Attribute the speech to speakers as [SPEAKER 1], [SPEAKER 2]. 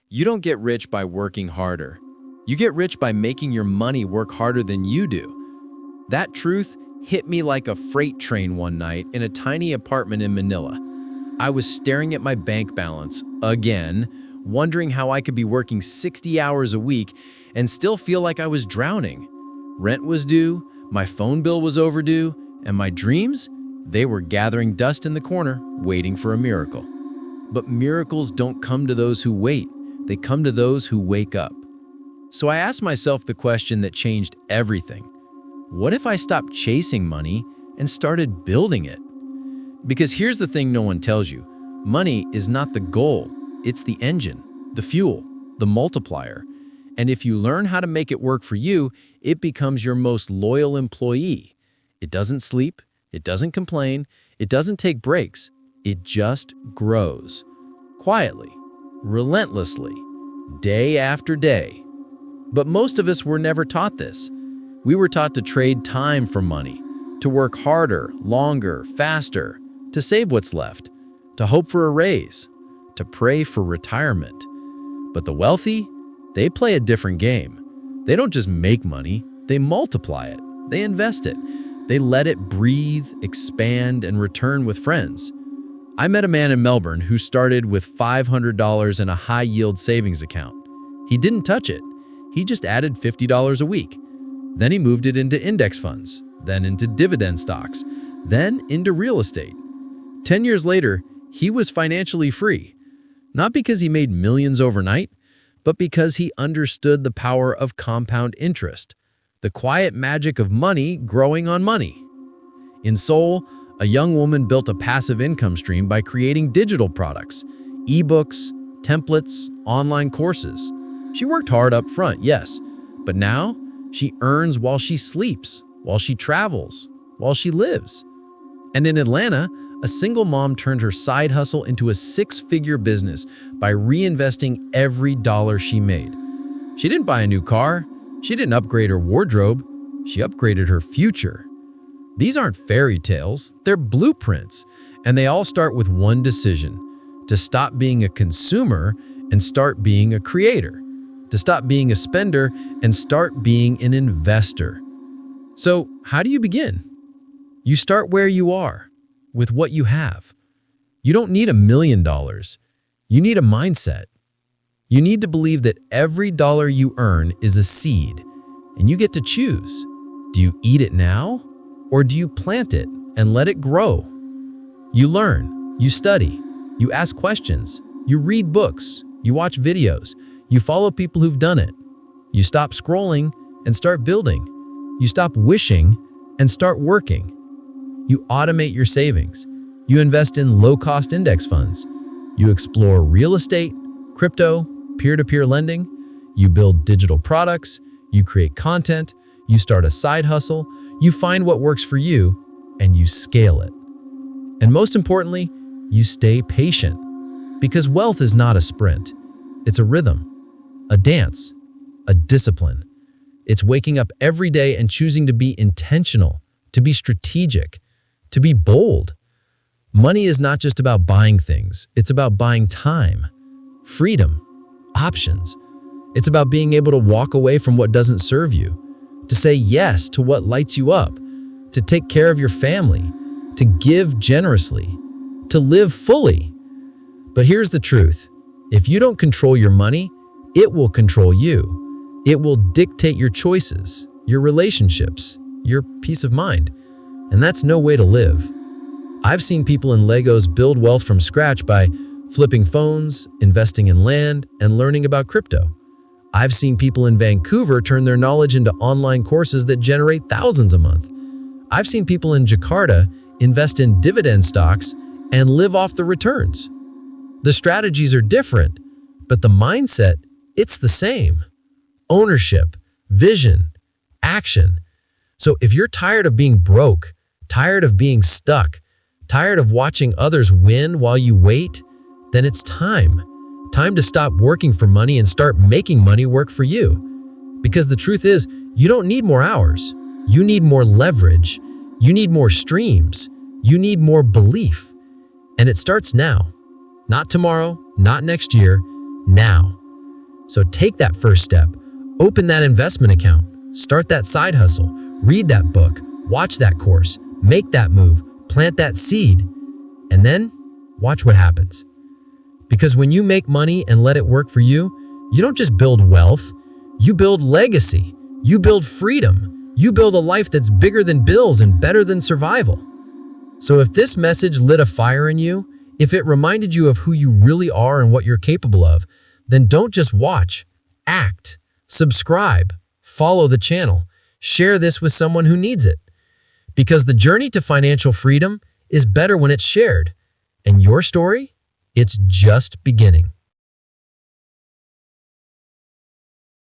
[SPEAKER 1] You don't get rich by working harder. You get rich by making your money work harder than you do. That truth hit me like a freight train one night in a tiny apartment in Manila. I was staring at my bank balance again, wondering how I could be working 60 hours a week and still feel like I was drowning. Rent was due, my phone bill was overdue, and my dreams, they were gathering dust in the corner, waiting for a miracle. But miracles don't come to those who wait. They come to those who wake up. So I asked myself the question that changed everything. What if I stopped chasing money and started building it? Because here's the thing no one tells you. Money is not the goal. It's the engine, the fuel, the multiplier. And if you learn how to make it work for you, it becomes your most loyal employee. It doesn't sleep. It doesn't complain. It doesn't take breaks. It just grows. Quietly, relentlessly, day after day. But most of us were never taught this. We were taught to trade time for money, to work harder, longer, faster, to save what's left, to hope for a raise, to pray for retirement. But the wealthy, they play a different game. They don't just make money, they multiply it, they invest it, they let it breathe, expand, and return with friends. I met a man in Melbourne who started with $500 in a high-yield savings account. He didn't touch it. He just added $50 a week. Then he moved it into index funds, then into dividend stocks, then into real estate. 10 years later, he was financially free. Not because he made millions overnight, but because he understood the power of compound interest, the quiet magic of money growing on money. In Seoul, a young woman built a passive income stream by creating digital products, ebooks, templates, online courses. She worked hard up front, yes, but now she earns while she sleeps, while she travels, while she lives. And in Atlanta, a single mom turned her side hustle into a six-figure business by reinvesting every dollar she made. She didn't buy a new car. She didn't upgrade her wardrobe. She upgraded her future. These aren't fairy tales, they're blueprints, and they all start with one decision: to stop being a consumer and start being a creator, to stop being a spender and start being an investor. So, how do you begin? You start where you are, with what you have. You don't need $1 million. You need a mindset. You need to believe that every dollar you earn is a seed, and you get to choose. Do you eat it now? Or do you plant it and let it grow? You learn, you study, you ask questions, you read books, you watch videos, you follow people who've done it. You stop scrolling and start building. You stop wishing and start working. You automate your savings. You invest in low-cost index funds. You explore real estate, crypto, peer-to-peer lending. You build digital products. You create content. You start a side hustle. You find what works for you, and you scale it. And most importantly, you stay patient. Because wealth is not a sprint. It's a rhythm, a dance, a discipline. It's waking up every day and choosing to be intentional, to be strategic, to be bold. Money is not just about buying things. It's about buying time, freedom, options. It's about being able to walk away from what doesn't serve you, to say yes to what lights you up, to take care of your family, to give generously, to live fully. But here's the truth. If you don't control your money, it will control you. It will dictate your choices, your relationships, your peace of mind. And that's no way to live. I've seen people in Lagos build wealth from scratch by flipping phones, investing in land, and learning about crypto. I've seen people in Vancouver turn their knowledge into online courses that generate thousands a month. I've seen people in Jakarta invest in dividend stocks and live off the returns. The strategies are different, but the mindset, it's the same. Ownership, vision, action. So if you're tired of being broke, tired of being stuck, tired of watching others win while you wait, then it's time. Time to stop working for money and start making money work for you. Because the truth is, you don't need more hours. You need more leverage. You need more streams. You need more belief. And it starts now. Not tomorrow, not next year, now. So take that first step. Open that investment account. Start that side hustle. Read that book. Watch that course. Make that move. Plant that seed. And then watch what happens. Because when you make money and let it work for you, you don't just build wealth, you build legacy. You build freedom. You build a life that's bigger than bills and better than survival. So if this message lit a fire in you, if it reminded you of who you really are and what you're capable of, then don't just watch, act, subscribe, follow the channel, share this with someone who needs it. Because the journey to financial freedom is better when it's shared. And your story? It's just beginning.